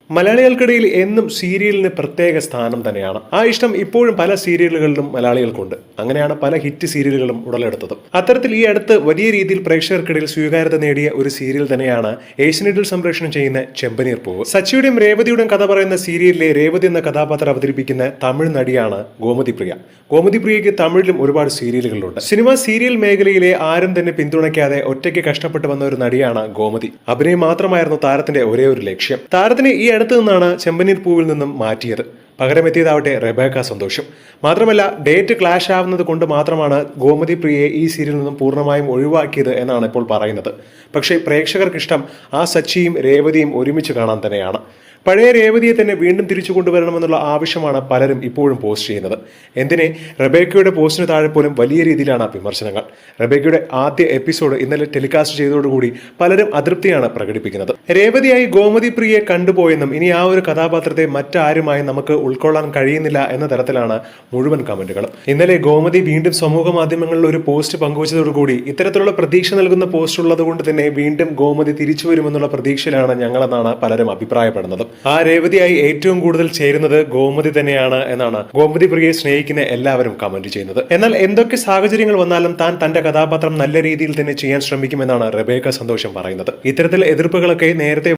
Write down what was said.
മലയാളികൾക്കിടയിൽ എന്നും സീരിയലിന് പ്രത്യേക സ്ഥാനം തന്നെയാണ്. ആ ഇഷ്ടം ഇപ്പോഴും പല സീരിയലുകളിലും മലയാളികൾക്കുണ്ട്. അങ്ങനെയാണ് പല ഹിറ്റ് സീരിയലുകളും ഉടലെടുത്തതും. അത്തരത്തിൽ ഈ അടുത്ത് വലിയ രീതിയിൽ പ്രേക്ഷകർക്കിടയിൽ സ്വീകാര്യത നേടിയ ഒരു സീരിയൽ തന്നെയാണ് ഏഷ്യനെറ്റിൽ സംപ്രേഷണം ചെയ്യുന്ന ചെമ്പനീർ പൂവ്. സച്ചിയുടെയും രേവതിയുടെയും കഥ പറയുന്ന സീരിയലിലെ രേവതി എന്ന കഥാപാത്രം അവതരിപ്പിക്കുന്ന തമിഴ് നടിയാണ് ഗോമതി പ്രിയ. ഗോമതി പ്രിയയ്ക്ക് തമിഴിലും ഒരുപാട് സീരിയലുകളുണ്ട്. സിനിമ സീരിയൽ മേഖലയിലെ ആരും തന്നെ പിന്തുണയ്ക്കാതെ ഒറ്റയ്ക്ക് കഷ്ടപ്പെട്ട് വന്ന ഒരു നടിയാണ് ഗോമതി. അഭിനയം മാത്രമായിരുന്നു താരത്തിന്റെ ഒരേ ഒരു ലക്ഷ്യം. താരത്തിന് ഈ അടുത്ത് നിന്നാണ് ചെമ്പനീർ പൂവിൽ നിന്നും മാറ്റിയത്. പകരമെത്തിയതാവട്ടെ റെബേക്ക സന്തോഷും. മാത്രമല്ല, ഡേറ്റ് ക്ലാഷ് ആവുന്നത് കൊണ്ട് മാത്രമാണ് ഗോമതി പ്രിയയെ ഈ സീരിയലിൽ നിന്നും പൂർണ്ണമായും ഒഴിവാക്കിയത് എന്നാണ് ഇപ്പോൾ പറയുന്നത്. പക്ഷേ പ്രേക്ഷകർക്കിഷ്ടം ആ സച്ചിയും രേവതിയും ഒരുമിച്ച് കാണാൻ തന്നെയാണ്. പഴയ രേവതിയെ തന്നെ വീണ്ടും തിരിച്ചു കൊണ്ടുവരണമെന്നുള്ള ആവശ്യമാണ് പലരും ഇപ്പോഴും പോസ്റ്റ് ചെയ്യുന്നത്. എന്തിനെ, റെബേക്കയുടെ പോസ്റ്റിന് താഴെ പോലും വലിയ രീതിയിലാണ് വിമർശനങ്ങൾ. റെബേക്കയുടെ ആദ്യ എപ്പിസോഡ് ഇന്നലെ ടെലികാസ്റ്റ് ചെയ്തതോടുകൂടി പലരും അതൃപ്തിയാണ് പ്രകടിപ്പിക്കുന്നത്. രേവതിയായി ഗോമതി പ്രിയയെ കണ്ടുപോയെന്നും ഇനി ആ ഒരു കഥാപാത്രത്തെ മറ്റാരുമായി നമുക്ക് ഉൾക്കൊള്ളാൻ കഴിയുന്നില്ല എന്ന തരത്തിലാണ് മുഴുവൻ കമന്റുകളും. ഇന്നലെ ഗോമതി വീണ്ടും സമൂഹ മാധ്യമങ്ങളിൽ ഒരു പോസ്റ്റ് പങ്കുവച്ചതോടുകൂടി ഇത്തരത്തിലുള്ള പ്രതീക്ഷ നൽകുന്ന പോസ്റ്റ് ഉള്ളത് കൊണ്ട് തന്നെ വീണ്ടും ഗോമതി തിരിച്ചു വരുമെന്നുള്ള പ്രതീക്ഷയിലാണ് ഞങ്ങളെന്നാണ് പലരും അഭിപ്രായപ്പെടുന്നത്. ആ രേവതിയായി ഏറ്റവും കൂടുതൽ ചേരുന്നത് ഗോമതി തന്നെയാണ് എന്നാണ് ഗോമതി പ്രിയയെ സ്നേഹിക്കുന്ന എല്ലാവരും കമന്റ് ചെയ്യുന്നത്. എന്നാൽ എന്തൊക്കെ സാഹചര്യങ്ങൾ വന്നാലും താൻ തന്റെ കഥാപാത്രം നല്ല രീതിയിൽ തന്നെ ചെയ്യാൻ ശ്രമിക്കുമെന്നാണ് റെബേക്ക സന്തോഷം പറയുന്നത്. ഇത്തരത്തിൽ എതിർപ്പുകളൊക്കെ നേരത്തെ